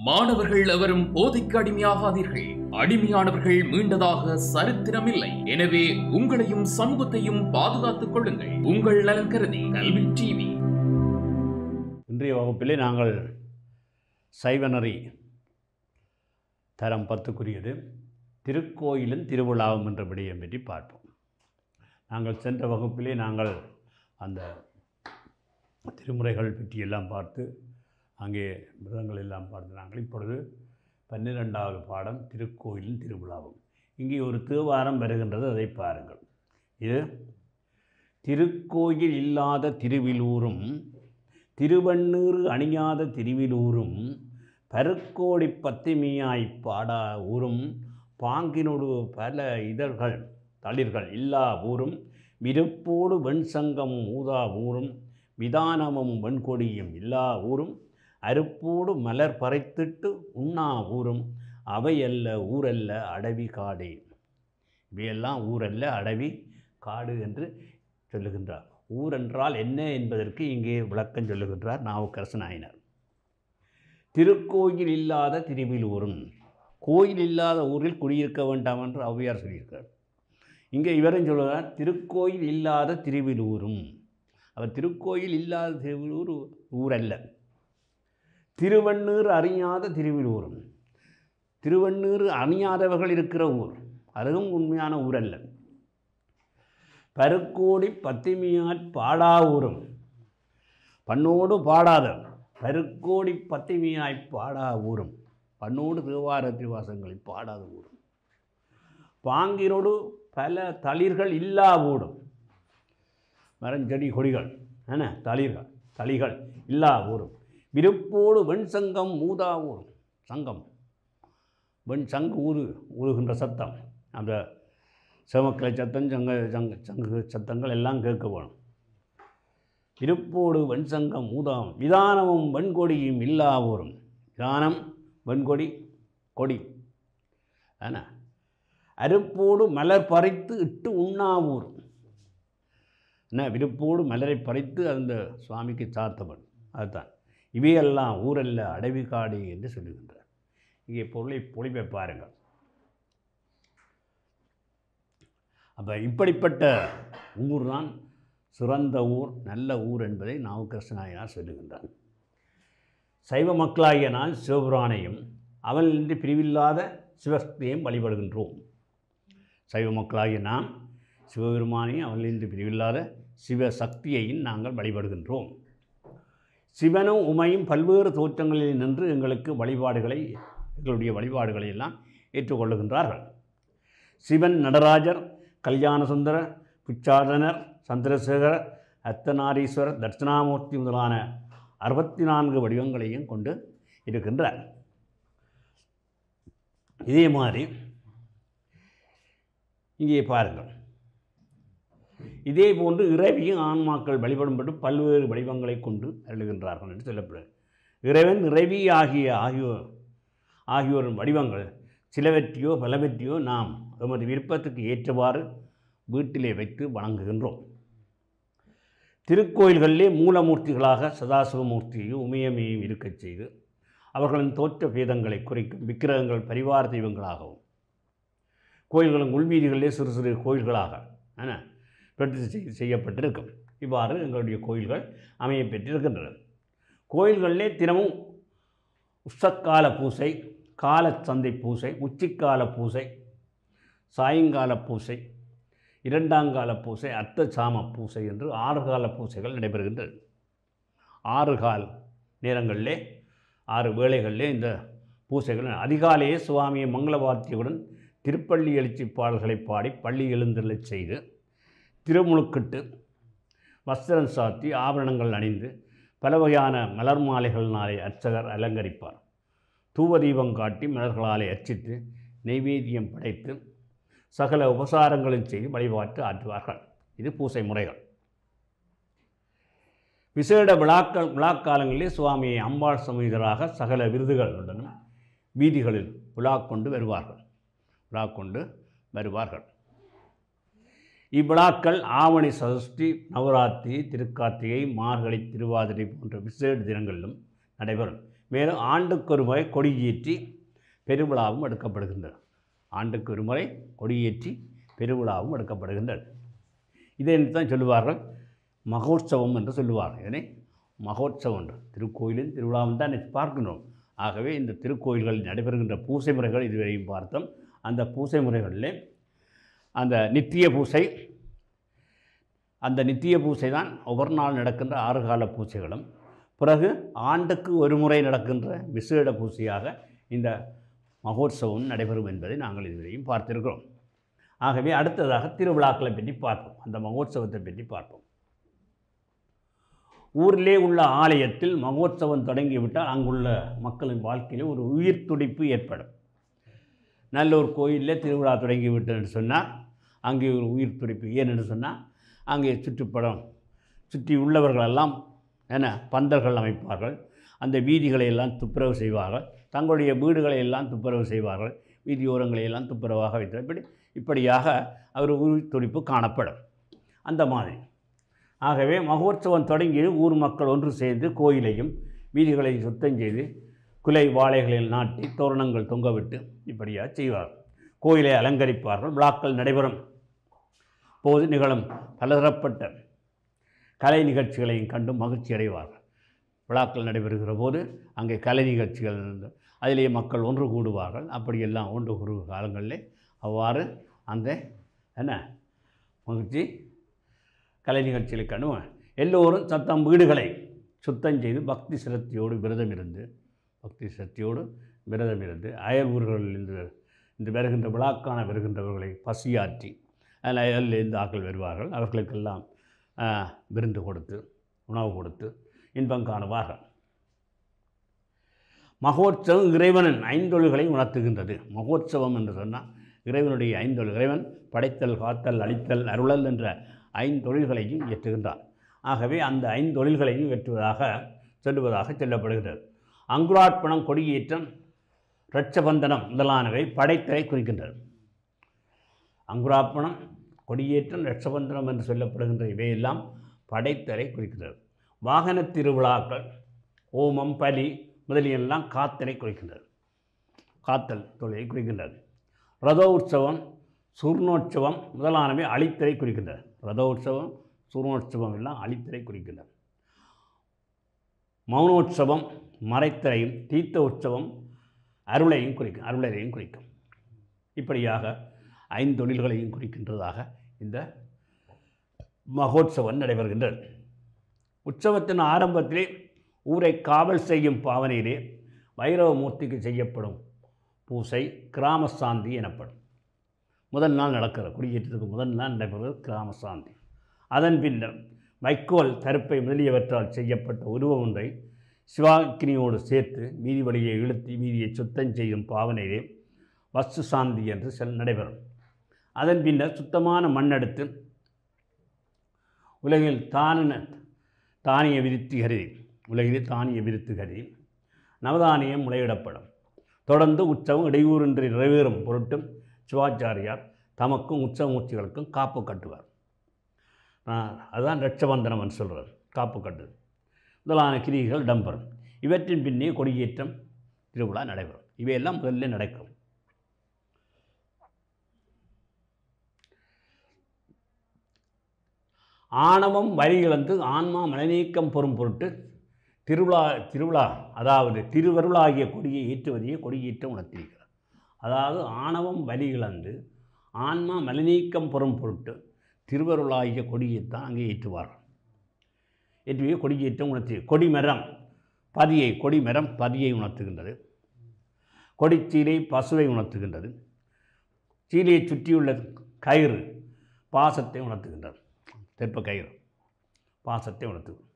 மாணவர்கள் எவரும் போதைக்கு அடிமையாகாதீர்கள். அடிமையானவர்கள் மீண்டதாக சரித்திரமில்லை. எனவே உங்களையும் சமூகத்தையும் பாதுகாத்துக் கொள்ளுங்கள். உங்கள் நலன் கருதி கல்வி டிவி. இன்றைய வகுப்பிலே நாங்கள் சைவநெறி தரம் 10க்குரியது திருக்கோயிலும் திருவிழாவும் என்ற விடயம் பற்றி பார்ப்போம். நாங்கள் சென்ற வகுப்பிலே நாங்கள் அந்த திருமுறைகள் பற்றியெல்லாம் பார்த்து அங்கே விரதங்கள் எல்லாம் பார்த்து நாங்கள் இப்பொழுது 12வது பாடம் திருக்கோயிலும் திருவிழாவும். இங்கே ஒரு தேவாரம் வருகின்றது, அதை பாருங்கள். இது திருக்கோயில் இல்லாத திருவிலூரும் திருவண்ணீறு அணியாத திருவிலூரும் பருக்கோடி பத்திமியாய் பாடா ஊரும் பாங்கினோடு பல இதழ்கள் தளிர்கள் இல்லா ஊரும் விருப்போடு வெண்சங்கம் ஊதா ஊரும் விதானமும் வெண்கொடியும் இல்லா ஊரும் அருப்போடு மலர் பறைத்திட்டு உண்ணா ஊரும் அவையல்ல ஊரல்ல அடவி காடே. இவையெல்லாம் ஊரல்ல அடவி காடு என்று சொல்லுகின்றார். ஊர் என்றால் என்ன என்பதற்கு இங்கே விளக்கம் சொல்லுகின்றார் நாவுக்கரசு நாயனார். திருக்கோயில் இல்லாத திருவிலூரும், கோயில் இல்லாத ஊரில் குடியிருக்க வேண்டாம் என்று ஔவையார் சொல்லியிருக்கார். இங்கே இவரும் சொல்லுகிறார் திருக்கோயில் இல்லாத திருவிலூரும். அவர் திருக்கோயில் இல்லாத திருவிலூர் ஊரல்ல, திருவண்ணீர் அறியாத திருவிலூரும். திருவண்ணீர் அணியாதவர்கள் இருக்கிற ஊர், அதுவும் உண்மையான ஊரல்ல. பருக்கோடி பத்திமியாற் பாடா ஊரும், பண்ணோடு பாடாத பருக்கோடி பத்திமியாய் பாடா ஊரும், பண்ணோடு தேவார திருவாசங்களை பாடாத ஊரும். பாங்கினோடு பல தளிர்கள் இல்லா ஊரும், மரஞ்செடி கொடிகள் தளிர்கள் தளிகள் இல்லா ஊரும். விருப்போடு வெண்சங்கம் ஊதா ஊரும், சங்கம் வெண் சங்கு ஊறுகின்ற சத்தம், அந்த சிவமக்களை சத்தம் சங்கு சத்தங்கள் எல்லாம் கேட்க வேணும். விருப்போடு வெண்சங்கம் ஊதாம் விதானமும் வெண்கொடியும் இல்லா ஊரும். விதானம் வெண்கொடி கொடி அருப்போடு மலர் பறித்து இட்டு உண்ணா ஊரும். விருப்போடு மலரை பறித்து அந்த சுவாமிக்கு சாத்தவன், அதுதான். இவையெல்லாம் ஊரல்ல அடவி காடு என்று சொல்லுகின்றார். இங்கே பொழிவை பாருங்கள். அப்போ இப்படிப்பட்ட ஊர் தான் சிறந்த ஊர், நல்ல ஊர் என்பதை நாவுக்கரசு நாயனார் சொல்லுகின்றார். சைவ மக்களாகிய நான் சிவபுராணையும் அவனின்றி பிரிவில்லாத சிவசக்தியையும் வழிபடுகின்றோம். சைவ மக்களாகிய நாம் சிவபெருமானையும் அவனின்றி பிரிவில்லாத சிவசக்தியையும் நாங்கள் வழிபடுகின்றோம். சிவனும் உமையும் பல்வேறு தோற்றங்களில் நின்று எங்களுடைய வழிபாடுகளை எல்லாம் ஏற்றுக்கொள்ளுகின்றார்கள். சிவன் நடராஜர், கல்யாணசுந்தர, பிச்சாடனர், சந்திரசேகரர், அர்த்தநாரீஸ்வரர், தட்சிணாமூர்த்தி முதலான 64 வடிவங்களையும் கொண்டு இருக்கின்றார். இதே மாதிரி இங்கே பாருங்கள், இதே போன்று இறைவியும் ஆன்மாக்கள் வழிபடும்பட்டு பல்வேறு வடிவங்களை கொண்டு அருளுகின்றார்கள் என்று சொல்லப்படுகிறது. இறைவன் இறைவி ஆகியோரின் வடிவங்கள் சிலவற்றையோ பலவற்றையோ நாம் எமது விருப்பத்துக்கு ஏற்றவாறு வீட்டிலே வைத்து வணங்குகின்றோம். திருக்கோயில்களிலே மூலமூர்த்திகளாக சதாசிவமூர்த்தியையும் உமையமையும் இருக்கச் செய்து அவர்களின் தோற்ற பேதங்களை குறைக்கும் விக்கிரகங்கள் பரிவார தெய்வங்களாகவும், கோயில்களும் உள்வீதிகளிலே சிறு சிறு கோயில்களாக பிரதிஷ்டை செய்யப்பட்டிருக்கும். இவ்வாறு எங்களுடைய கோயில்கள் அமைய பெற்றிருக்கின்றன. கோயில்களிலே தினமும் உஷக்கால பூசை, கால சந்தை பூசை, உச்சிக்கால பூசை, சாயங்கால பூசை, 2ஆங்கால பூசை, அர்த்த சாம பூசை என்று 6 கால பூசைகள் நடைபெறுகின்றன. 6 கால நேரங்களிலே 6 வேளைகளிலே இந்த பூசைகள். அதிகாலையே சுவாமியை மங்களவாத்தியுடன் திருப்பள்ளி எழுச்சி பாடல்களை பாடி பள்ளி எழுந்தருளச் செய்து திருமுழுக்கிட்டு வஸ்திரம் சாத்தி ஆபரணங்கள் அணிந்து பல வகையான மலர் மாலைகளினாலே அர்ச்சகர் அலங்கரிப்பார். தூவ தீபம் காட்டி மலர்களாலே அர்ச்சித்து நெய்வேத்தியம் படைத்து சகல உபசாரங்களும் செய்து வழிபாட்டு ஆற்றுவார்கள். இது பூசை முறைகள். விசேட விழாக்காலங்களிலே சுவாமியை அம்பாள் சமேதராக சகல விருதுகளுடனும் வீதிகளில் விழா கொண்டு வருவார்கள். இவ்விழாக்கள் ஆவணி சதுஷ்டி, நவராத்திரி, திருக்கார்த்திகை, மார்கழி, திருவாதிரை போன்ற விசேட தினங்களிலும் நடைபெறும். மேலும் ஆண்டுக்கு ஒரு முறை கொடியேற்றி பெருவிழாவும் எடுக்கப்படுகின்றது. ஆண்டுக்கு ஒரு முறை கொடியேற்றி பெருவிழாவும் எடுக்கப்படுகின்றது. இதை தான் சொல்லுவார்கள் மகோற்சவம் என்று சொல்லுவார்கள். இதனை மகோற்சவம் என்று திருக்கோயிலின் திருவிழாவும் தான் பார்க்கணும். ஆகவே இந்த திருக்கோயில்களில் நடைபெறுகின்ற பூசை முறைகள் இதுவரையும் பார்த்தோம். அந்த பூசை முறைகளில் அந்த நித்திய பூசை தான் ஒவ்வொரு நாள் நடக்கின்ற 6 கால பூசைகளும், பிறகு ஆண்டுக்கு ஒரு முறை நடக்கின்ற விசேட பூசையாக இந்த மகோற்சவம் நடைபெறும் என்பதை நாங்கள் இதுவரையும் பார்த்திருக்கிறோம். ஆகவே அடுத்ததாக திருவிழாக்களை பற்றி பார்ப்போம். அந்த மகோற்சவத்தை பற்றி பார்ப்போம். ஊரிலே உள்ள ஆலயத்தில் மகோற்சவம் தொடங்கிவிட்டால் அங்குள்ள மக்களின் வாழ்க்கையில் ஒரு உயிர் துடிப்பு ஏற்படும். நல்ல ஒரு கோயிலில் திருவிழா தொடங்கிவிட்டேன்னு சொன்னால் அங்கே ஒரு உயிர் துடிப்பு. ஏன்னு சொன்னால் அங்கே சுற்றி உள்ளவர்களெல்லாம் பந்தல்கள் அமைப்பார்கள். அந்த வீதிகளை எல்லாம் துப்புரவு செய்வார்கள். தங்களுடைய வீடுகளை எல்லாம் துப்புரவு செய்வார்கள். வீதியோரங்களை எல்லாம் துப்புரவாக வைத்து இப்படியாக அவர் உயிர் துடிப்பு காணப்படும். அந்த மாதிரி ஆகவே மகோற்சவம் தொடங்கி ஊர் மக்கள் ஒன்று சேர்ந்து கோயிலையும் வீதிகளையும் சுத்தம் செய்து குலை வாழைகளில் நாட்டி தோரணங்கள் தொங்கவிட்டு இப்படியாக செய்வார்கள். கோயிலை அலங்கரிப்பார்கள். விழாக்கள் நடைபெறும் போது நிகழும் பலதரப்பட்ட கலை நிகழ்ச்சிகளையும் கண்டு மகிழ்ச்சி அடைவார்கள். விழாக்கள் நடைபெறுகிற போது அங்கே கலை நிகழ்ச்சிகள் அதிலேயே மக்கள் ஒன்று கூடுவார்கள். அப்படியெல்லாம் ஒன்று கூறுகிற காலங்களில் அவ்வாறு அந்த மகிழ்ச்சி கலை நிகழ்ச்சிகளை கண்டுவாங்க. எல்லோரும் தத்தம் வீடுகளை சுத்தம் செய்து பக்தி சிரத்தையோடு விரதம் இருந்து அயல் ஊர்களில் இந்த வருகின்ற விழாக்கான வருகின்றவர்களை பசியாற்றி அதில் அயலிருந்து ஆக்கள் வருவார்கள். அவர்களுக்கெல்லாம் விருந்து கொடுத்து உணவு கொடுத்து இன்பம் காணுவார்கள். மகோற்சவம் இறைவனின் 5 தொழில்களை உணர்த்துகின்றது. மகோற்சவம் என்று சொன்னால் இறைவனுடைய 5 தொழில். இறைவன் படைத்தல், காத்தல், அழித்தல், அருளல் என்ற 5 தொழில்களையும் இயற்றுகின்றார். ஆகவே அந்த 5 தொழில்களையும் இயற்றுவதாக சொல்லப்படுகிறது. அங்குரார்ப்பணம், கொடியேற்றம், இரட்சபந்தனம் முதலானவை படைத்தலை குறிக்கின்றது. அங்குரார்ப்பணம், கொடியேற்றம், இரட்சபந்தனம் என்று சொல்லப்படுகின்ற இவையெல்லாம் படைத்தலை குறிக்கின்றது. வாகன திருவிழாக்கள், ஓமம், பலி முதலியெல்லாம் காத்தலை குறிக்கின்றது. காத்தல் தொழிலை குறிக்கின்றது. ரத உற்சவம், சூர்ணோற்சவம் முதலானவை அழித்தலை குறிக்கின்றன. ரத உற்சவம், சூர்ணோற்சவம் எல்லாம் அழித்தலை குறிக்கின்றன. மௌனோற்சவம் மறைத்தலையும், தீர்த்த உற்சவம் அருளையும் குறிக்கும். இப்படியாக 5 தொழில்களையும் குறிக்கின்றதாக இந்த மகோற்சவம் நடைபெறுகின்றது. உற்சவத்தின் ஆரம்பத்திலே ஊரை காவல் செய்யும் பாவனையிலே வைரவமூர்த்திக்கு செய்யப்படும் பூசை கிராமசாந்தி எனப்படும். முதல் நாள் நடக்கிற குடியேற்றத்துக்கு முதல் நாள் நடைபெறுவது கிராமசாந்தி. அதன் பின்னர் வைக்கோல், தருப்பை முதலியவற்றால் செய்யப்பட்ட உருவம் ஒன்றை சிவாக்கினியோடு சேர்த்து வீதி வழியை இழுத்தி வீதியை சுத்தம் செய்யும் பாவனையிலே வஸ்து சாந்தி என்று நடைபெறும். அதன் பின்னர் சுத்தமான மண்ணெடுத்து உலகில் தானிய விருத்தி கருதி நவதானியம் முளையிடப்படும். தொடர்ந்து உற்சவம் இடையூறின்றி நிறைவேறும் பொருட்டும் சிவாச்சாரியார் தமக்கும் உற்சவமூர்த்திகளுக்கும் காப்பு கட்டுவார். அதுதான் இரட்சபந்தனம் என்று சொல்கிறது. காப்பு கட்டு முதலான கிரிகள் இடம்பெறும். இவற்றின் பின்னே கொடியேற்றம் திருவிழா நடைபெறும். இவையெல்லாம் முதலில் நடக்கும். ஆணவம் வழியிழந்து ஆன்மா மனநீக்கம் பெறும் பொருட்டு திருவிழா அதாவது திருவருளாகிய கொடியை ஏற்றுவதையே கொடியேற்றம் உணர்த்தியிருக்கிறார். அதாவது ஆணவம் வழியிழந்து ஆன்மா மனநீக்கம் பெறும் பொருட்டு திருவருளாகிய கொடியைத்தான் அங்கே ஏற்றுவார்கள். ஏற்றுவே கொடியேற்றம் உணர்த்தி. கொடிமரம் பதியை உணர்த்துகின்றது. கொடிச்சீலை பசுவை உணர்த்துகின்றது. சீலையை சுற்றியுள்ள கயிறு பாசத்தை உணர்த்துகின்றது. தெற்ப கயிறு பாசத்தை உணர்த்துகிறது.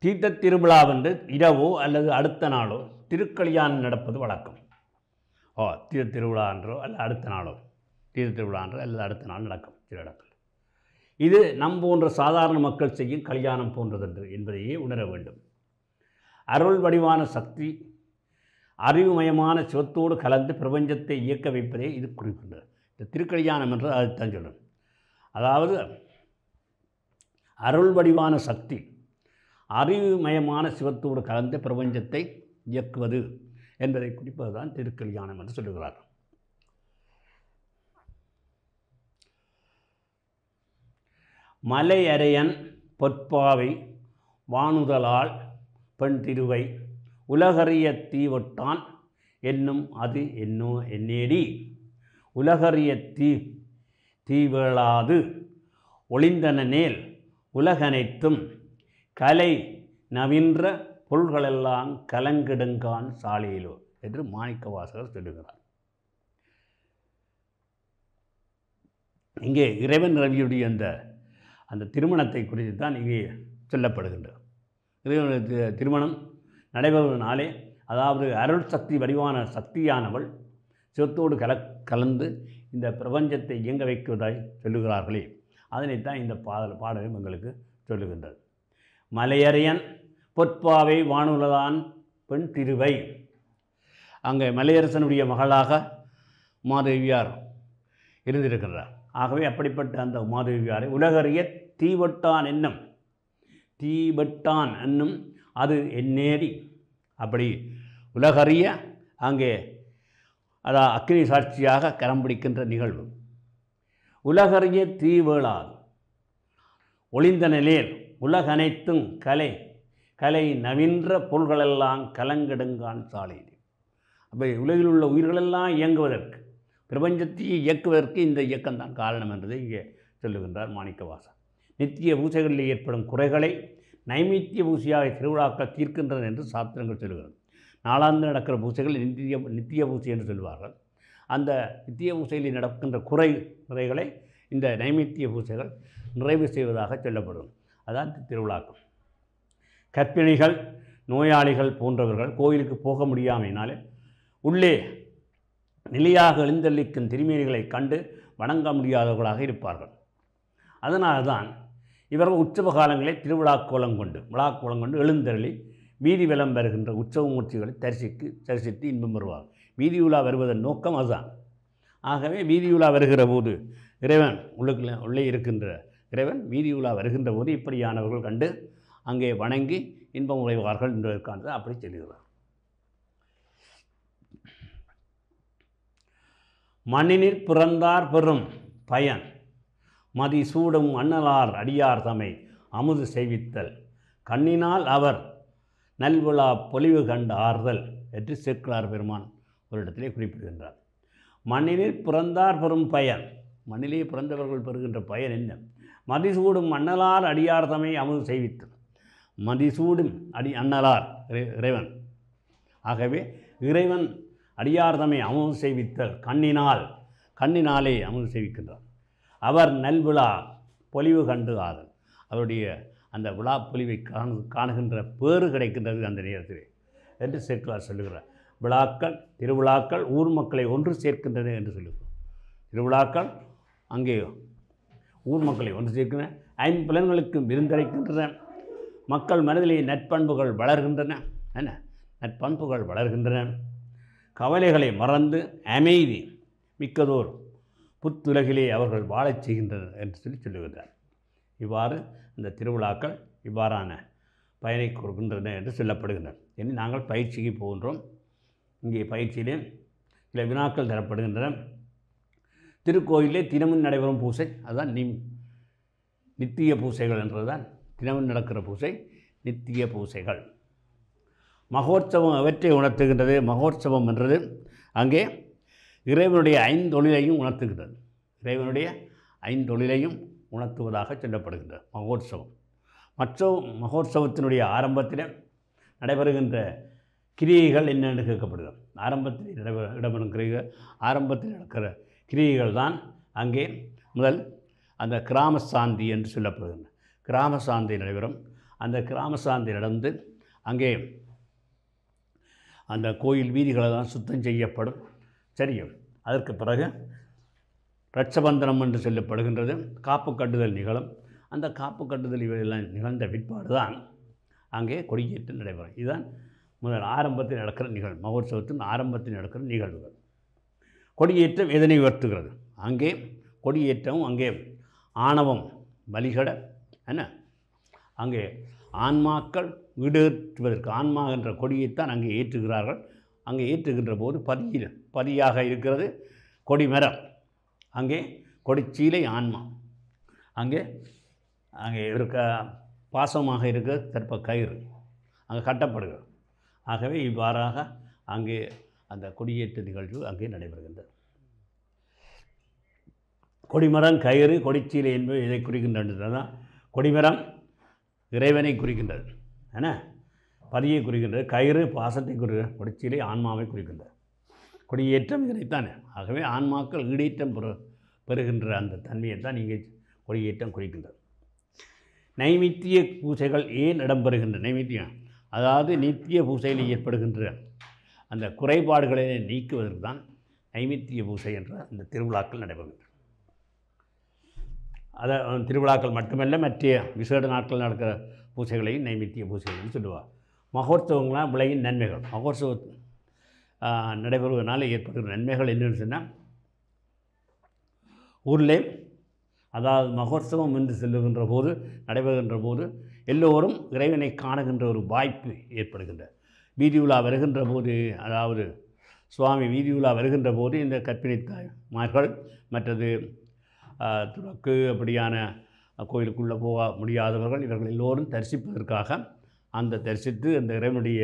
தீர்த்த திருவிழாவென்று இரவோ அல்லது அடுத்த நாளோ திருக்கல்யாணம் நடப்பது வழக்கம். தீர்த்த திருவிழா என்றோ அல்லது அடுத்த நாளோ தீர்த்த திருவிழா என்றோ அல்லது அடுத்த நாள் நடக்கும் சில இடங்கள். இது நம் போன்ற சாதாரண மக்கள் செய்யும் கல்யாணம் போன்றதென்று என்பதையே உணர வேண்டும். அருள் வடிவான சக்தி அறிவுமயமான சிவத்தோடு கலந்து பிரபஞ்சத்தை இயக்க வைப்பதே இது குறிக்கின்றது. இந்த திருக்கல்யாணம் என்று அதுதான் சொல்லணும். அதாவது அருள் வடிவான சக்தி அறிவுமயமான சிவத்தோடு கலந்த பிரபஞ்சத்தை இயக்குவது என்பதை குறிப்பதுதான் திருக்கல்யாணம் என்று சொல்லுகிறார். மலையரையன் பொற்பாவை வானுதலால் பெண் திருவை உலகறிய தீவொட்டான் என்னும் அது என்னோ என்னேடி உலகறிய தீவேளாது ஒளிந்தனேல் உலகனைத்தும் கலை நவின்ற பொருள்களெல்லாம் கலங்கிடுங்கான் சாலையிலோ என்று மாணிக்கவாசகர் சொல்லுகிறார். இங்கே இறைவன் ரவியுடைய அந்த திருமணத்தை குறித்து தான் இங்கே சொல்லப்படுகின்றது. இறைவனுடைய திருமணம் நடைபெறுவதனாலே, அதாவது அருள் சக்தி வடிவான சக்தியானவள் சிவத்தோடு கலந்து இந்த பிரபஞ்சத்தை இயங்க வைக்குவதாய் சொல்லுகிறார்களே, அதனைத்தான் இந்த பாடலும் எங்களுக்கு சொல்லுகின்றது. மலையரையன் பொற்பாவை வானுலதான் பெண் திருவை. அங்கே மலையரசனுடைய மகளாக உமாதேவியார் இருந்திருக்கிறார். ஆகவே அப்படிப்பட்ட அந்த உமாதேவியாரை உலகறிய தீவட்டான் என்னும் அது என்னேடி. அப்படி உலகறிய அங்கே அதான் அக்னி சாட்சியாக கரம் பிடிக்கின்ற நிகழ்வு. உலகறிய தீவேளாது ஒளிந்த நிலையில் உலகனைத்தும் கலை நவின்ற பொருள்களெல்லாம் கலங்கெடுங்கான் சாலையில். அப்போ உலகில் உள்ள உயிர்களெல்லாம் இயங்குவதற்கு, பிரபஞ்சத்தை இயக்குவதற்கு இந்த இயக்கம்தான் காரணம் என்பதை இங்கே சொல்லுகின்றார் மாணிக்கவாசகர். நித்திய பூசைகளில் ஏற்படும் குறைகளை நைமித்திய பூசையாக திருவிழாக்கள் தீர்க்கின்றன என்று சாஸ்திரங்கள் சொல்லுகிறது. நாளாந்து நடக்கிற பூசைகள் நித்திய பூசை என்று சொல்வார்கள். அந்த நித்திய பூசையில் நடக்கின்ற குறைகளை இந்த நைமித்திய பூசைகள் நிறைவு செய்வதாக சொல்லப்படும். அதான் திருவிழாக்கள். கர்ப்பிணிகள், நோயாளிகள் போன்றவர்கள் கோயிலுக்கு போக முடியாமையினாலே உள்ளே நிலையாக எழுந்தள்ளிக்கும் திருமேனிகளை கண்டு வணங்க முடியாதவர்களாக இருப்பார்கள். அதனால்தான் இவர்கள் உற்சவ காலங்களை விழாக்கோலம் கொண்டு எழுந்தருளி வீதி வலம் வருகின்ற உற்சவ மூர்த்திகளை தரிசித்து இன்பம் வருவார். வீதி உலா வருவதன் நோக்கம் அதுதான். ஆகவே வீதி உலா வருகிற போது இறைவன் உள்ளே இருக்கின்ற இறைவன் வீதி உலா வருகின்ற போது இப்படியானவர்கள் கண்டு அங்கே வணங்கி இன்பம் உழைவார்கள் என்பதற்கானது அப்படி சொல்லுகிறார். மண்ணினிற் பிறந்தார் பெறும் பயன் மதி சூடும் அண்ணலார் அடியார் தமை அமுது செய்வித்தல் கண்ணினால் அவர் நல்விழா பொலிவு கண்டு ஆறுதல் என்று சேக்கிழார் பெருமான் ஒரு இடத்திலே குறிப்பிடுகின்றார். மண்ணினில் பிறந்தார் பெறும் பயன், மண்ணிலே பிறந்தவர்கள் பெறுகின்ற பயன் என்ன? மதிசூடும் அண்ணலார் அடியார் தமை அமுது செய்வித்தல். மதிசூடும் அண்ணலார் இறைவன். ஆகவே இறைவன் அடியார் தமை அமுது செய்வித்தல் கண்ணினாலே அமுது செய்விக்கின்றார். அவர் நல்விழா பொலிவு கண்டு ஆறுதல். அவருடைய அந்த விழா பொலிவை காணுகின்ற பேறு கிடைக்கின்றது அந்த நேரத்தில் என்று சேக்கிழார் சொல்லுகிறார். திருவிழாக்கள் ஊர் மக்களை ஒன்று சேர்க்கின்றன என்று சொல்லுகிறோம். திருவிழாக்கள் அங்கே ஊர் மக்களை ஒன்று சேர்க்கின்றன, ஐம்புலன்களுக்கும் விருந்தளிக்கின்றன, மக்கள் மனதிலே நற்பண்புகள் வளர்கின்றன, கவலைகளை மறந்து அமைதி மிக்கதோர் புத்துலகிலே அவர்கள் வாழச் செய்கின்றனர் என்று சொல்லுகின்றார். இவ்வாறு இந்த திருவிழாக்கள் இவ்வாறான பயனை கொடுக்கின்றன என்று சொல்லப்படுகின்றன. இனி நாங்கள் பயிற்சிக்கு போகின்றோம். இங்கே பயிற்சியிலே சில வினாக்கள் தரப்படுகின்றன. திருக்கோயிலே தினமும் நடைபெறும் பூசை அதுதான் நித்திய பூசைகள் என்றதுதான். தினமும் நடக்கிற பூசை நித்திய பூசைகள். மகோற்சவம் அவற்றை உணர்த்துகின்றது. மகோற்சவம் என்றது அங்கே இறைவனுடைய ஐந்தொழிலையும் உணர்த்துகின்றது. இறைவனுடைய ஐந்தொழிலையும் உணர்த்துவதாக சொல்லப்படுகின்றது மகோற்சவம். மகோற்சவத்தினுடைய ஆரம்பத்தில் நடைபெறுகின்ற கிரியைகள் என்னென்று கேட்கப்படுகிறது. ஆரம்பத்தில் இடம்பெறும் கிரியைகள், ஆரம்பத்தில் நடக்கிற கிரியைகள் தான் அங்கே முதல் அந்த கிராமசாந்தி என்று சொல்லப்படுகின்றன. கிராமசாந்தி நடைபெறும். அந்த கிராமசாந்தி நடந்து அங்கே அந்த கோயில் வீதிகளை தான் சுத்தம் செய்யப்படும். சரியும். அதற்கு பிறகு ரட்சபந்தனம் என்று சொல்லப்படுகின்றது. காப்பு கட்டுதல் நிகழும். அந்த காப்பு கட்டுதல் இவையெல்லாம் நிகழ்ந்த பிற்பாடு தான் அங்கே கொடியேற்றம் நடைபெறும். இதுதான் முதல் ஆரம்பத்தில் நடக்கிற நிகழ்வு. மகோற்சவத்தின் ஆரம்பத்தில் நடக்கிற நிகழ்வுகள். கொடியேற்றம் எதனை உயர்த்துகிறது? அங்கே கொடியேற்றமும் அங்கே ஆணவம் வழிகட அங்கே ஆன்மாக்கள் ஈடேற்றுவதற்கு ஆன்மா என்ற கொடியைத்தான் அங்கே ஏற்றுகிறார்கள். அங்கே ஏற்றுகின்ற போது பதியாக இருக்கிறது கொடிமரம், அங்கே கொடிச்சீலை ஆன்மா, அங்கே அங்கே இருக்க பாசமாக இருக்கிற தற்ப கயிறு அங்கே கட்டப்படுகிறது. ஆகவே இவ்வாறாக அங்கே அந்த கொடியேற்ற நிகழ்வு அங்கே நடைபெறுகின்றது. கொடிமரம், கயிறு, கொடிச்சீலை என்பது இதை குறிக்கின்றது தான். கொடிமரம் இறைவனை குறிக்கின்றது, ஏன்னா பதியை குறிக்கின்றது. கயிறு பாசத்தை குறிக்கின்றது. கொடிச்சீலை ஆன்மாவை குறிக்கின்றது. கொடியேற்றம் இதனைத்தானே. ஆகவே ஆன்மாக்கள் ஈடேற்றம் பெறுகின்ற அந்த தன்மையைத்தான் இங்கே கொடியேற்றம் குறிக்கின்றது. நைமித்திய பூசைகள் ஏன் இடம்பெறுகின்றன? நைமித்தியம் அதாவது நித்திய பூசையில் ஏற்படுகின்ற அந்த குறைபாடுகளை நீக்குவதற்கு தான் நைமித்திய பூசை என்ற அந்த திருவிழாக்கள் நடைபெறுகின்றன. அதை திருவிழாக்கள் மட்டுமல்ல, மற்ற விசேட நாட்கள் நடக்கிற பூசைகளையும் நைமித்திய பூசைகள்னு சொல்லுவார். மகோத்சவங்களாம் விளையின் நன்மைகள். மகோத்சவம் நடைபெறுவதனால ஏற்படுகிற நன்மைகள் என்னென்னு சொன்னால், ஊரில் அதாவது மகோத்சவம் என்று செல்லுகின்ற போது நடைபெறுகின்ற போது எல்லோரும் இறைவனை காணுகின்ற ஒரு வாய்ப்பு ஏற்படுகின்ற. வீதி உலா வருகின்ற போது, அதாவது சுவாமி வீதி உலா வருகின்ற போது இந்த கற்பிணி தாய்மார்கள் மற்றது துறக்கு அப்படியான கோயிலுக்குள்ளே போக முடியாதவர்கள் இவர்கள் எல்லோரும் தரிசிப்பதற்காக அந்த தரிசித்து அந்த இறைவனுடைய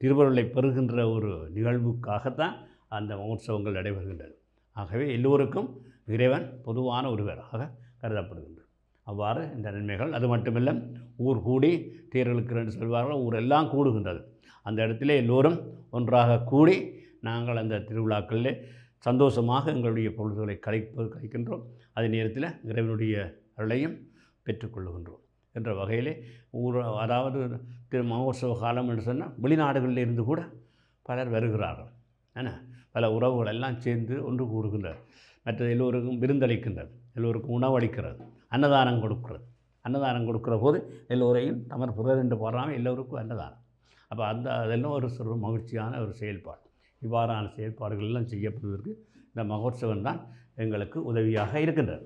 திருவருளை பெறுகின்ற ஒரு நிகழ்வுக்காகத்தான் அந்த மகோத்சவங்கள் நடைபெறுகின்றது. ஆகவே எல்லோருக்கும் இறைவன் பொதுவான ஒருவராக கருதப்படுகின்றது. அவ்வாறு இந்த நன்மைகள். அது மட்டுமில்லை, ஊர் கூடி தேர்களுக்கு என்று சொல்வார்கள். ஊரெல்லாம் கூடுகின்றது. அந்த இடத்துல எல்லோரும் ஒன்றாக கூடி நாங்கள் அந்த திருவிழாக்களில் சந்தோஷமாக எங்களுடைய பொழுதுகளை கழிக்கின்றோம். அதே நேரத்தில் இறைவனுடைய அருளையும் பெற்றுக்கொள்ளுகின்றோம் என்ற வகையிலே அதாவது மகோத்சவ காலம் என்று சொன்னால் வெளிநாடுகளில் இருந்து கூட பலர் வருகிறார்கள். ஏன்னா பல உறவுகள் எல்லாம் சேர்ந்து ஒன்று கூடுகின்றது. மற்ற எல்லோருக்கும் விருந்தளிக்கின்றது, எல்லோருக்கும் உணவளிக்கிறது, அன்னதானம் கொடுக்கிறது. அன்னதானம் கொடுக்குற போது எல்லோரையும் தமர் புறர் என்று பாராமல் எல்லோருக்கும் அன்னதானம். அப்போ அதெல்லாம் ஒரு மகிழ்ச்சியான ஒரு செயல்பாடு. இவ்வாறான செயல்பாடுகள் எல்லாம் செய்யப்படுவதற்கு இந்த மகோத்சவம் தான் எங்களுக்கு உதவியாக இருக்கின்றது.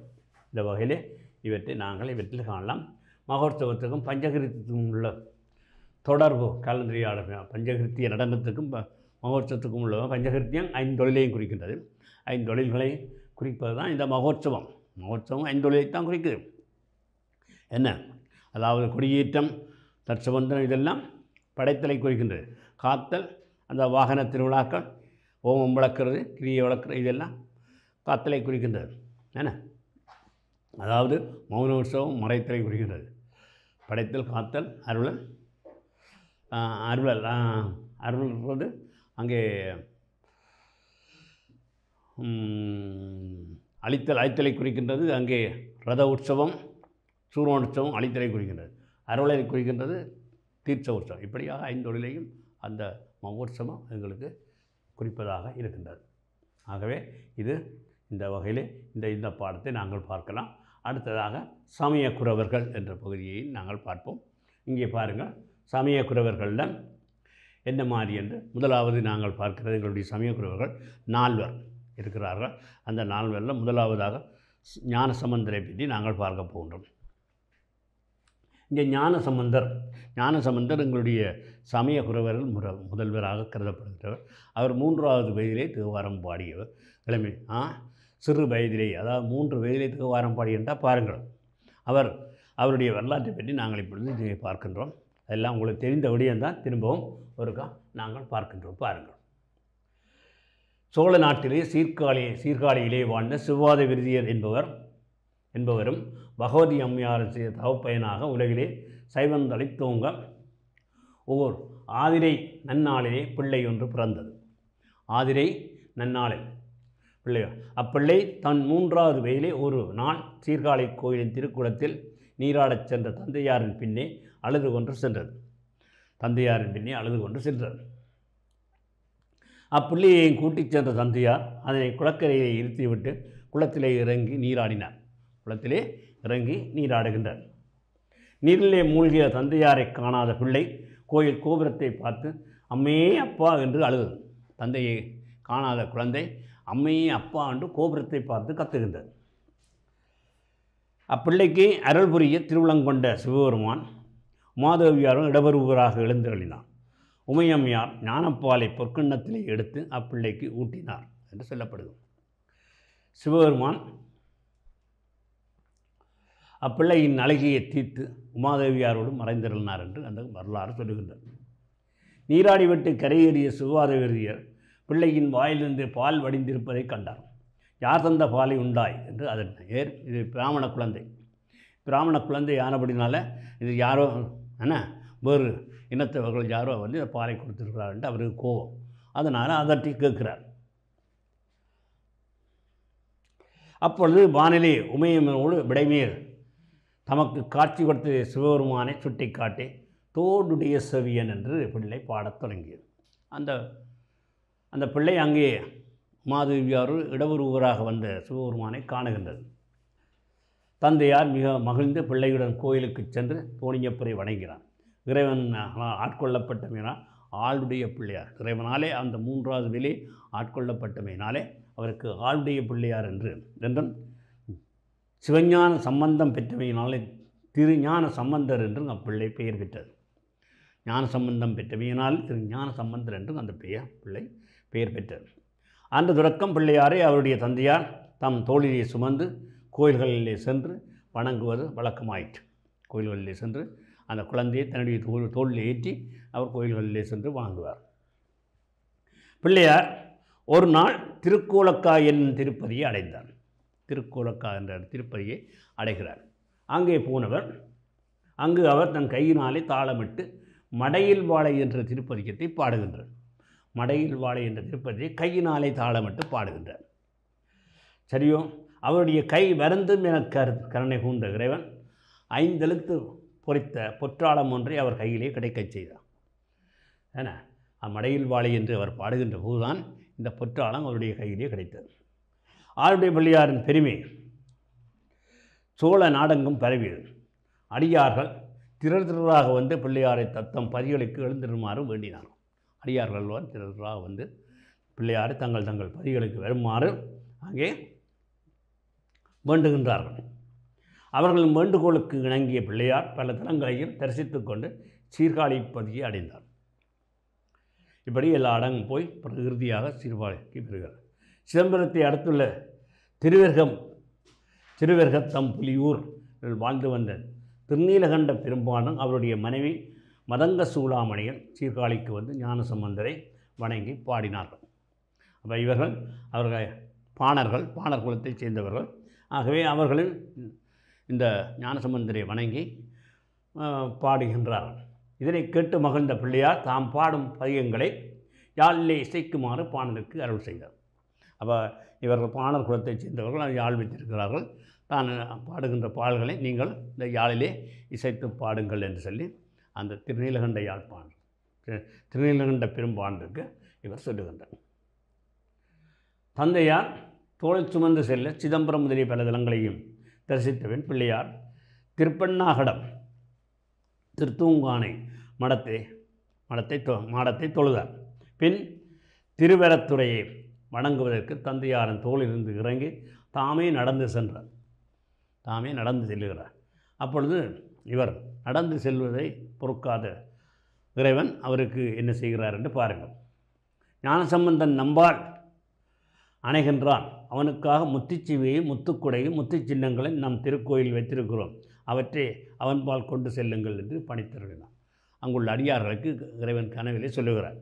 இந்த வகையிலே இவற்றில் காணலாம். மகோத்சவத்துக்கும் பஞ்சகிருத்திக்கும் உள்ள தொடர்பு கலந்துரையாட பஞ்சகிருத்திய நடனத்துக்கும் மகோத்சவத்துக்கும் உள்ள பஞ்சகிருத்தியம் 5 தொழிலையும் குறிக்கின்றது. 5 தொழில்களை குறிப்பது தான் இந்த மகோத்சவம். மகோத்சவம் 5 தொழிலைத்தான் குறிக்குது. என்ன? அதாவது கொடியேற்றம், தற்சபந்தனம், இதெல்லாம் படைத்தலை குறிக்கின்றது. காத்தல், அந்த வாகன திருவிழாக்கள், ஓமம் வளர்க்குறது, கிரியை வளர்க்குறது, இதெல்லாம் காத்தலை குறிக்கின்றது. என்ன? அதாவது மௌன உற்சவம் மறைத்தலை குறிக்கின்றது. படைத்தல், காத்தல், அருளல். அருள்ன்றது அங்கே அழித்தலை குறிக்கின்றது. அங்கே ரத உற்சவம், சூரோனுற்சவம் அழித்தலை குறிக்கின்றது. அருளை குறிக்கின்றது தீர்த்த உற்சவம். இப்படியாக 5 தொழிலையும் அந்த மகோத்சவம் எங்களுக்கு குறிப்பதாக இருக்கின்றது. ஆகவே இந்த வகையில் இந்த பாடத்தை நாங்கள் பார்க்கலாம். அடுத்ததாக சமயக்குறவர்கள் என்ற பகுதியை நாங்கள் பார்ப்போம். இங்கே பாருங்கள், சமயக்குறவர்களில் என்ன மாதிரி என்று முதலாவது நாங்கள் பார்க்கிறது எங்களுடைய சமயக்குறவர்கள் 4 இருக்கிறார்கள். அந்த 4 முதலாவதாக ஞானசம்பந்தரை பற்றி நாங்கள் பார்க்க போகின்றோம். இங்கே ஞானசம்பந்தர் எங்களுடைய சமயக்குறவர்கள் முதல்வராக கருதப்படுகிறவர். அவர் 3வது வயதிலே தேவாரம் பாடியவர். இளமை சிறு வயதிலே, அதாவது 3 வயதிலே தேவாரம் பாடியிருந்தால் பாருங்கள். அவருடைய வரலாற்றை பற்றி நாங்கள் இப்பொழுது பார்க்கின்றோம். அதெல்லாம் உங்களுக்கு தெரிந்த விடயம்தான் திரும்பவும் ஒருக்கா நாங்கள் பார்க்கின்றோம். பாருங்கள். சோழ நாட்டிலே சீர்காழியிலே வாழ்ந்த சிவாத விருதியர் என்பவரும் பகவதி அம்மையார் செய்த தவப்பயனாக உலகிலே சைவந்தலை தோங்க ஓர் ஆதிரை நன்னாளிலே பிள்ளை ஒன்று பிறந்தது. ஆதிரை நன்னாளில் பிள்ளை. அப்பிள்ளை தன் 3வது வயதிலே ஒரு நாள் சீர்காழி கோயிலின் திருக்குளத்தில் நீராடச் சென்ற தந்தையாரின் பின்னே அழுது கொண்டு சென்றது. அப்பிள்ளையை கூட்டிச் சென்ற தந்தையார் அதனை குளக்கரையை இருத்திவிட்டு குளத்திலே இறங்கி நீராடுகின்றார். நீரிலே மூழ்கிய தந்தையாரை காணாத பிள்ளை கோயில் கோபுரத்தை பார்த்து அம்மையே அப்பா என்று அழுதது. தந்தையை காணாத குழந்தை அம்மையே அப்பா என்று கோபுரத்தை பார்த்து கத்துகின்றது. அப்பிள்ளைக்கு அருள் புரிய திருவுளங்கொண்ட சிவபெருமான் உமாதேவியாரும் இடவருவராக எழுந்தருளினார். உமையம்மையார் ஞானப்பாலை பொற்கிண்ணத்திலே எடுத்து அப்பிள்ளைக்கு ஊட்டினார் என்று சொல்லப்படுகிறது. சிவபெருமான் அப்பிள்ளையின் அழகியை தீர்த்து உமாதேவியாரோடு மறைந்திருந்தார் என்று அந்த வரலாறு சொல்லுகின்றது. நீராடி விட்டு கரையேறிய சிவாதேவியர் பிள்ளையின் வாயிலிருந்து பால் வடிந்திருப்பதை கண்டார். யார் தந்த பாலை உண்டாய் என்று அதன் இது பிராமண குழந்தை. பிராமண குழந்தை ஆனபடினால இது யாரோ என்ன வேறு இனத்தவர்கள் யாரோ வந்து பாலை கொடுத்துருக்கிறார் என்று அவருக்கு கோபம். அதனால் அதட்டி கேட்கிறார். அப்பொழுது வானிலே உமையம்மனோடு விடைமேல் தமக்கு காட்சி கொடுத்த சிவபெருமானை சுட்டி காட்டி தோடுடைய செவியன் என்று பிள்ளை பாடத் தொடங்கியது. அந்த பிள்ளை அங்கே உமாதேவியார் இடவருவராக வந்த சிவபெருமானை காணுகின்றது. தந்தையார் மிக மகிழ்ந்து பிள்ளையுடன் கோயிலுக்கு சென்று தோணியப்பரை வணங்கினார். இறைவன் ஆட்கொள்ளப்பட்டமையினால் ஆளுடைய பிள்ளையார், இறைவனாலே அந்த 3வது விலை ஆட்கொள்ளப்பட்டமையினாலே அவருக்கு ஆளுடைய பிள்ளையார் என்றும் சிவஞான சம்பந்தம் பெற்றமையினாலே திருஞான சம்பந்தர் என்றும் அப்பிள்ளை பெயர் பெற்றது. ஞான சம்பந்தம் பெற்றமையினால் திருஞான சம்பந்தர் என்றும் அந்த பிள்ளை பெயர் பெற்றது. அன்று தொடக்கம் பிள்ளையாரை அவருடைய தந்தையார் தம் தோளிலே சுமந்து கோயில்களிலே சென்று வணங்குவது வழக்கமாயிற்று. கோயில்களிலே சென்று அந்த குழந்தையை தன்னுடைய தோளில் ஏற்றி அவர் கோயில்களிலே சென்று வணங்குவார். பிள்ளையார் ஒரு நாள் திருக்கோலக்கா என்னும் திருப்பதியை அடைந்தார். திருக்கோலக்கா என்ற திருப்பதியை அடைகிறார். அங்கே போனவர் அங்கு அவர் தன் கையினாலே தாளமிட்டு மடையில் வாழை என்ற திருப்பதிகத்தை பாடுகின்றார். மடையில் வாழை என்ற திருப்பதியை கையினாலே தாளமிட்டு பாடுகின்றார். சரியோ, அவருடைய கை வருந்தும் என கருணை கூர்ந்த இறைவன் 5 எழுத்து பொறித்த பொற்றாளம் ஒன்றை அவர் கையிலே கிடைக்கச் செய்தார். ஏன்னா மடையில் வாழை என்று அவர் பாடுகின்ற போதுதான் இந்த பொற்றாளம் அவருடைய கையிலே கிடைத்தது. ஆளுடைய பிள்ளையாரின் பெருமை சோழ நாடெங்கும் பரவியது. அடியார்கள் திரளாக வந்து பிள்ளையாரை தத்தம் பதிகளுக்கு எழுந்திருமாறு வேண்டினார். அடியார்கள் திரளாக வந்து பிள்ளையாரை தங்கள் பதிகளுக்கு வருமாறு அங்கே வேண்டுகின்றார்கள். அவர்களின் வேண்டுகோளுக்கு இணங்கிய பிள்ளையார் பல தலங்களையும் தரிசித்து கொண்டு சீர்காழி பதியை அடைந்தார். இப்படி எல்லா இடங்களும் போய் இறுதியாக சீர்காழிக்கு பெறுகிறார். சிதம்பரத்தை அடுத்துள்ள திருவெர்கத்தம் புலியூர் வாழ்ந்து வந்த திருநீலகண்ட பெரும்பாலும் அவருடைய மனைவி மதங்க சூளாமணியன் சீர்காழிக்கு வந்து ஞானசம்பந்தரை வணங்கி பாடினார்கள். அப்போ அவர்கள் பாணர் குலத்தைச் சேர்ந்தவர்கள். ஆகவே அவர்களின் இந்த ஞானசம்பந்தரை வணங்கி பாடுகின்றார்கள். இதனை கேட்டு மகிழ்ந்த பிள்ளையார் தாம் பாடும் பதிகங்களை யாழிலே இசைக்குமாறு பாணருக்கு அருள் செய்தார். அப்போ இவர்கள் பாணர் குலத்தைச் சேர்ந்தவர்கள் யாழ் வைத்திருக்கிறார்கள். தான் பாடுகின்ற பாடல்களை நீங்கள் இந்த யாழிலே இசைத்து பாடுங்கள் என்று சொல்லி அந்த திருநீலகண்ட யாழ்ப்பாணர் திருநீலகண்ட பெரும்பாணருக்கு இவர் சொல்லுகின்றார். தந்தையார் தோளில் சுமந்து செல்ல சிதம்பரம் முதலிய பல தலங்களையும் தரிசித்தவன் பிள்ளையார் திருப்பண்ணாகடம் திருத்தூங்கானை மாடத்தை தொழுதார். பின் திருவரத்துறையை வணங்குவதற்கு தந்தையாரின் தோளிலிருந்து இறங்கி தாமே நடந்து செல்லுகிறார். அப்பொழுது இவர் நடந்து செல்வதை பொறுக்காத இறைவன் அவருக்கு என்ன செய்கிறார் என்று பாருங்கள். ஞானசம்பந்தன் நம்பால் அணைகின்றான். அவனுக்காக முத்துச்சிவியையும் முத்துக்குடையும் முத்து சின்னங்களையும் நம் திருக்கோயில் வைத்திருக்கிறோம். அவற்றை அவன்பால் கொண்டு செல்லுங்கள் என்று பணித்தருளினான். அங்குள்ள அடியார்களுக்கு இறைவன் கனவிலே சொல்லுகிறார்.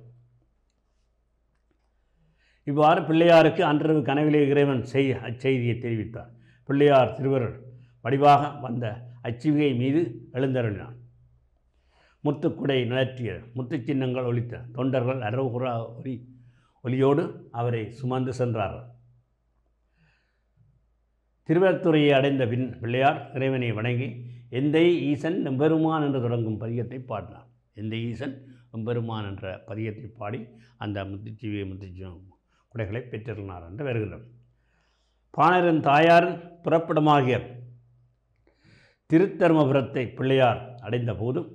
இவ்வாறு பிள்ளையாருக்கு அன்றிரவு கனவிலே இறைவன் அச்செய்தியை தெரிவித்தார். பிள்ளையார் திருவருள் வடிவாக வந்த அச்சிவிகை மீது எழுந்தருளினான். முத்துக்குடை நிலற்றிய முத்து சின்னங்கள் ஒலித்த தொண்டர்கள் அரோகுரா ஒலியோடு அவரை சுமந்து சென்றார்கள். திருவத்துறையை அடைந்த பின் பிள்ளையார் இறைவனை வணங்கி எந்தை ஈசன் எம்பெருமான் என்று தொடங்கும் பதிகத்தை பாடினார். எந்தை ஈசன் எம்பெருமான் என்ற பதிகத்தை பாடி அந்த முத்துச்சிவிகை குடைகளை பெற்றிருந்தார் என்று வருகின்றனர். பாணரின் தாயாரின் புறப்படமாகிய திருத்தர்மபுரத்தை பிள்ளையார் அடைந்த போதும்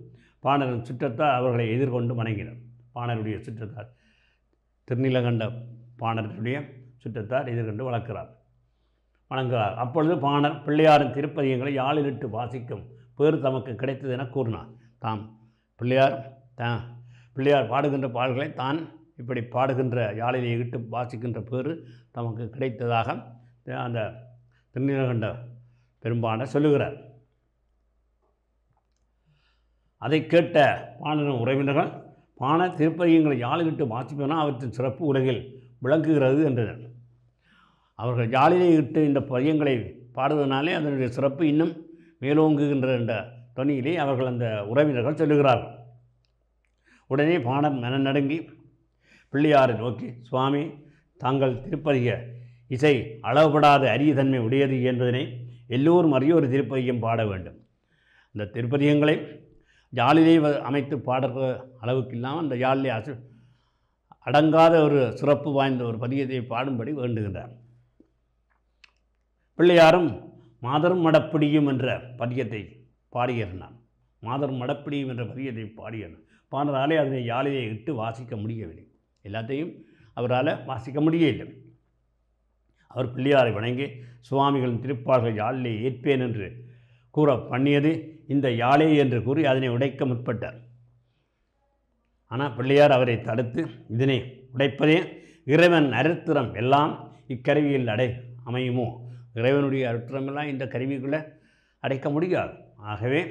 பாணரின் சுற்றத்தார் அவர்களை எதிர்கொண்டு வணங்கினர். பாணருடைய சுற்றத்தார் திருநீலகண்ட பாணருடைய சுற்றத்தார் எதிர்கொண்டு வணங்குகிறார். அப்பொழுது பாணர் பிள்ளையாரின் திருப்பதிகங்களை யாழிலிட்டு வாசிக்கும் பேறு தமக்கு கிடைத்தது என கூறினார். தாம் பிள்ளையார் பாடுகின்ற பாடல்களை தான் இப்படி பாடுகின்ற யாழிலே இட்டு வாசிக்கின்ற பேறு தமக்கு கிடைத்ததாக அந்த திருநீலகண்ட பெரும்பாண்ட சொல்லுகிறார். அதை கேட்ட பாணரின் உறவினர்கள் பாண திருப்பதிகங்களை யாழிலிட்டு வாசிப்பதனால் அவற்றின் சிறப்பு உலகில் விளங்குகிறது என்றனர். அவர்கள் யாழிலே இட்டு இந்த பதியங்களை பாடுவதனாலே அதனுடைய சிறப்பு இன்னும் மேலோங்குகின்ற என்ற தொனியிலே அவர்கள் அந்த உறவினர்கள் சொல்லுகிறார்கள். உடனே பாணர் மனநடுங்கி பிள்ளையாரை நோக்கி, சுவாமி, தாங்கள் திருப்பதிக இசை அளவுபடாத அரிய தன்மை உடையது என்பதனை எல்லோரும் அறிய ஒரு திருப்பதிகம் பாட வேண்டும். இந்த திருப்பதிகங்களை யாழிலே அமைத்து பாடுற அளவுக்கு இல்லாமல் அந்த யாழிலே அடங்காத ஒரு சிறப்பு வாய்ந்த ஒரு பதியத்தை பாடும்படி வேண்டுகின்றார். பிள்ளையாரும் மாதரும் மடப்பிடியும் என்ற பதியத்தை பாடியிருந்தான். மாதரும் மடப்பிடியும் என்ற பதியத்தை பாடியிருந்தான். பாடுறாலே அதனை யாழிலே இட்டு வாசிக்க முடியவில்லை. எல்லாத்தையும் அவரால் வாசிக்க முடியவில்லை. அவர் பிள்ளையாரை வணங்கி சுவாமிகளின் திருப்பாடல்கள் யாழிலே ஏற்பேன் என்று கூற பண்ணியது இந்த யாழே என்று கூறி அதனை உடைக்க முற்பட்டார். ஆனால் பிள்ளையார் அவரை தடுத்து, இதனை உடைப்பதே இறைவன் அருத்திரம் எல்லாம் இக்கருவியில் அமையுமோ? இறைவனுடைய அருத்திரமெல்லாம் இந்த கருவிக்குள்ளே அடைக்க முடியாது. ஆகவே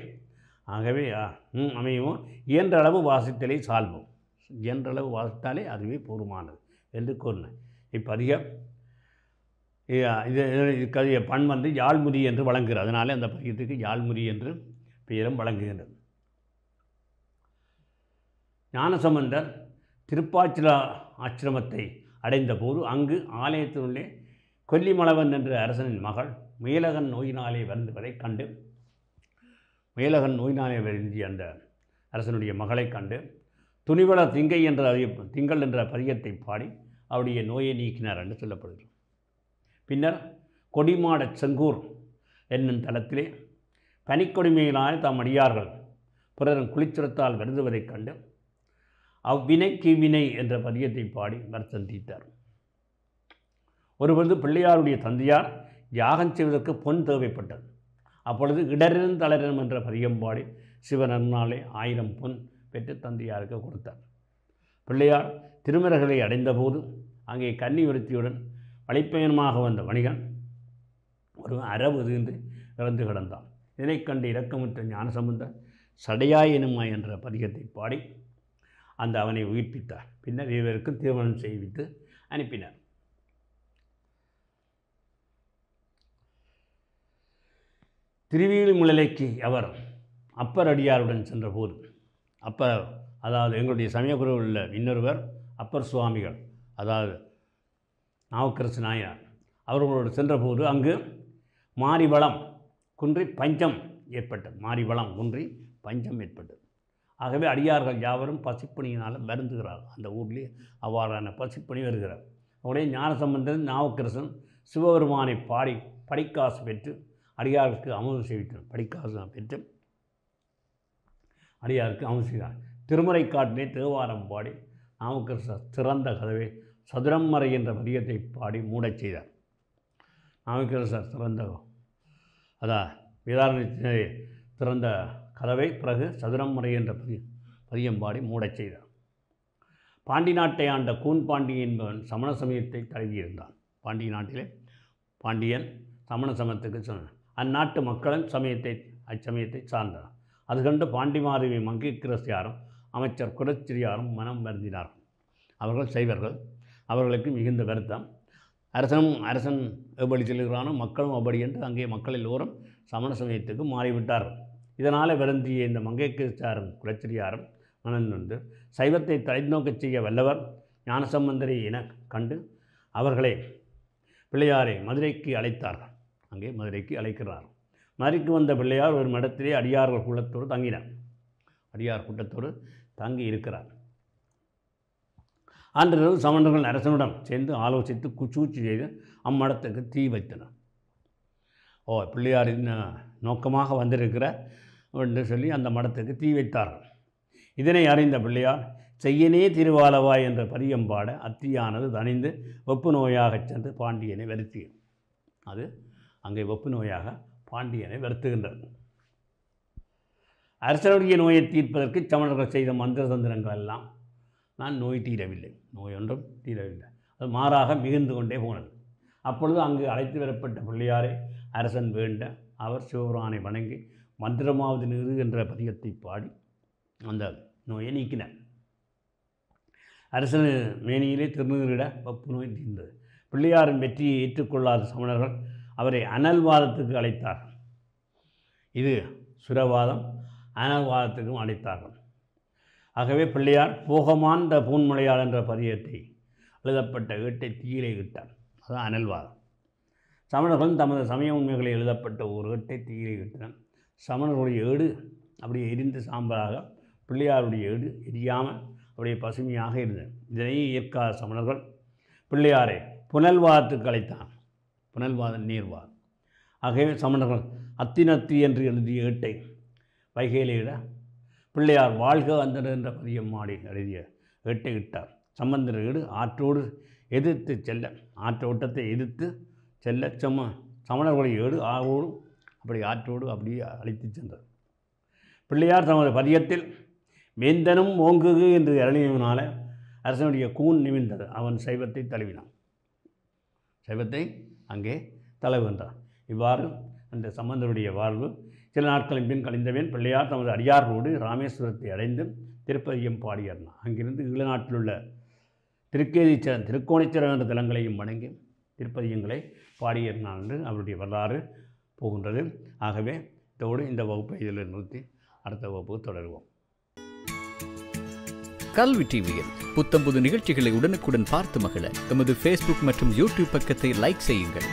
அமையுமோ? இயன்ற அளவு வாசித்தலை சால்வோம். இயன்றளவு வாசித்தாலே அதுவே போதுமானது என்று கூறினார். இப்பதிகம் இது பண் வந்து யாழ்முறி என்று வழங்குகிறது. அதனாலே அந்த பதிகத்துக்கு யாழ்முறி என்று பெயரும் வழங்குகின்றது. ஞானசம்பந்தர் திருப்பாச்சில ஆசிரமத்தை அடைந்த போது அங்கு ஆலயத்தினுள்ளே கொல்லிமலவன் என்ற அரசனின் மகள் முயலகன் நோயினாலே வருந்துவதை கண்டு, முயலகன் நோயினாலே வருந்திய அந்த அரசனுடைய மகளை கண்டு துணிவள திங்கள் என்ற பதிகத்தை பாடி அவருடைய நோயை நீக்கினார் என்று சொல்லப்படுகிறது. பின்னர் கொடிமாட செங்கூர் என்னும் தலத்திலே பனிக்கொடிமையினால் தாம் அடியார்கள் பிறரும் குளிச்சுரத்தால் வருந்துவதைக் கண்டு அவ்வினைக்கு வினை என்ற பதியத்தை பாடி வருத்தம் தீர்த்தார். ஒருபொழுது பிள்ளையாருடைய தந்தையார் யாகம் செய்வதற்கு பொன் தேவைப்பட்டது. அப்பொழுது இடரிலும் தளரிலும் என்ற பதியம் பாடி சிவனருளாலே 1000 பொன் பெற்று தந்தையாருக்கு கொடுத்தார். பிள்ளையார் திருமறைகளை அடைந்தபோது அங்கே கன்னி ஒருத்தியுடன் வழிப்பயணமாக வந்த வணிகன் ஒரு அரவு தீர்ந்து இறந்து கிடந்தான். இதனை கண்டு இரக்கமுற்ற ஞானசம்பந்தர் சடையாய் எனுமாய் என்ற பதிகத்தை பாடி அந்த அவனை உயிர்ப்பித்தார். பின்னர் இருவருக்கும் திருமணம் செய்வித்து அனுப்பினார். திருவிழிமுலைக்கு அவர் அப்பர் அடியாருடன் சென்றபோது, அப்பர் அதாவது எங்களுடைய சமயகுருவில் உள்ள இன்னொருவர் அப்பர் சுவாமிகள், அதாவது நாவுக்கரசு நாயனார், அவர்களோடு சென்றபோது அங்கு மாரிவளம் குன்றி பஞ்சம் ஏற்பட்டது. மாரிவளம் குன்றி பஞ்சம் ஏற்பட்டது. ஆகவே அடியார்கள் யாவரும் பசிப்பணியினால் வருந்துகிறார்கள். அந்த ஊரிலே அவ்வாறான பசிப்பணி வருகிறார். உடனே ஞானசம்பந்தன் நாவுக்கரசன் சிவபெருமானை பாடி படிக்காசு பெற்று அடியாருக்கு அமுதம் செய்வித்தார். படிக்காசு பெற்று அடியாருக்கு அமுதம் செய்தார். திருமுறை காட்டிலே தேவாரம் பாடி நாவுக்கரசர் திறந்த கதவை சதுரம்மறை என்ற பதியத்தை பாடி மூடச் செய்தார். நாவுக்கரசர் வேதாரண்யத்திலே திறந்த கதவை பிறகு சதுரம்மறை என்ற பதியம் பாடி மூடச் செய்தார். பாண்டி நாட்டை ஆண்ட கூன் பாண்டி என்பவன் சமண சமயத்தை தழுவியிருந்தான். பாண்டிய நாட்டிலே பாண்டியன் சமண சமயத்துக்கு சொன்னான். அந்நாட்டு மக்களும் அச்சமயத்தை சார்ந்தனர். அது கண்டு பாண்டி மாதவி மங்கையர்க்கரசியாரும் அமைச்சர் குலச்சிரியாரும் மனம் வருந்தினார்கள். அவர்கள் செய்வர்கள். அவர்களுக்கு மிகுந்த வருத்தம். அரசன் எப்படி செல்கிறானோ மக்களும் அப்படி என்று அங்கே மக்கள் எல்லோரும் சமண சமயத்துக்கு மாறிவிட்டார்கள். இதனால் வருந்திய இந்த மங்கையர்க்கரசியாரும் குலச்சிரியாரும் மனம் வந்து சைவத்தை தலைநோக்கச் செய்ய வல்லவர் ஞானசம்பந்தரை என கண்டு அவர்களை பிள்ளையாரை மதுரைக்கு அழைத்தார்கள். அங்கே மதுரைக்கு அழைக்கிறார். மதுரைக்கு வந்த பிள்ளையார் ஒரு மடத்திலே அடியார்கள் கூட்டத்தோடு தங்கினார். அடியார் கூட்டத்தோடு தங்கி இருக்கிறார். அன்றிரவு சமணர்கள் அரசனுடன் சேர்ந்து ஆலோசித்து சூழ்ச்சி செய்து அம்மடத்துக்கு தீ வைத்தனர். பிள்ளையார் நோக்கமாக வந்திருக்கிறார் என்று சொல்லி அந்த மடத்துக்கு தீ வைத்தார்கள். இதனை அறிந்த பிள்ளையார் செய்யனே திருவாலவாய் என்ற பதியம் பாட அத்தியானது தணிந்து வெப்பு நோயாகச் சென்று பாண்டியனை வருத்தியது. அது அங்கே வெப்பு நோயாக பாண்டியனை வருத்துகின்றது. அரசனுடைய நோயை தீர்ப்பதற்கு சமணர்கள் செய்த மந்திர தந்திரங்கள் எல்லாம் நான் நோய் தீரவில்லை, நோய் ஒன்றும் தீரவில்லை, அது மாறாக மிகுந்து கொண்டே போனது. அப்பொழுது அங்கு அழைத்து வரப்பட்ட பிள்ளையாரை அரசன் வேண்ட அவர் சிவபுரானை வணங்கி மந்திரமாவது நிறு என்ற பதிகத்தை பாடி அந்த நோயை நீக்கினார். அரசன் மேனியிலே திருநீரிட வப்பு நோய் தீர்ந்தது. பிள்ளையாரின் வெற்றியை ஏற்றுக்கொள்ளாத சமணர்கள் அவரை அனல்வாதத்துக்கு அழைத்தார்கள். இது சுரவாதம், அனல்வாதத்துக்கும் அழைத்தார்கள். ஆகவே பிள்ளையார் போகமாண்ட பூன்மலையாள் என்ற பதியத்தை எழுதப்பட்ட ஏட்டை தீயிலே இட்டார். அதுதான் அனல்வாதம். சமணர்களும் தமது சமய உண்மைகளை எழுதப்பட்ட ஒரு ஏட்டை தீயிலே இட்டனர். சமணர்களுடைய ஏடு அப்படியே எரிந்து சாம்பலாக, பிள்ளையாருடைய ஏடு எரியாமல் அப்படியே பசுமையாக இருந்தது. இதனை ஏற்காத சமணர்கள் பிள்ளையாரை புனல்வாதத்துக்கு அழைத்தான். புனல்வாதம் நீர்வாதம். ஆகவே சமணர்கள் அத்தினத்தி என்று எழுதிய ஏட்டை வைகையிலிட பிள்ளையார் வாழ்க அந்தனர் என்ற பதியம் மாடி எழுதிய ஏட்டை இட்டார். சம்பந்தர் ஏடு ஆற்றோடு எதிர்த்து செல்ல, ஆற்றோட்டத்தை எதிர்த்து செல்ல சமணர்களுடைய ஏடு ஆவோடு அப்படி ஆற்றோடு அப்படியே அழைத்து சென்றார். பிள்ளையார் தமது பதியத்தில் வேந்தனும் ஓங்குகு என்று அருளியவனால அரசனுடைய கூன் நிமிர்ந்தது. அவன் சைவத்தை தழுவினான், சைவத்தை அங்கே தழுவுகின்றான். இவ்வாறு அந்த சம்பந்தருடைய வாழ்வு சில நாட்களின் பின் கழிந்தவேன் பிள்ளையார் தமது அடியாரோடு ராமேஸ்வரத்தை அடைந்து திருப்பதியம் பாடியர்னான். அங்கிருந்து ஈழநாட்டில் உள்ள திருக்கேதீச்சரம், திருக்கோணேஸ்வரம் என்ற தலங்களையும் வணங்கி திருப்பதியங்களை பாடியர்னான் என்று அவருடைய வரலாறு போகின்றது. ஆகவே இதோடு இந்த வகுப்பை இதில் நிறுத்தி அடுத்த வகுப்பு தொடருவோம். கல்வி டிவியில் புத்தம்புது நிகழ்ச்சிகளை உடனுக்குடன் பார்த்து மகிழ எமது ஃபேஸ்புக் மற்றும் யூடியூப் பக்கத்தை லைக் செய்யுங்கள்.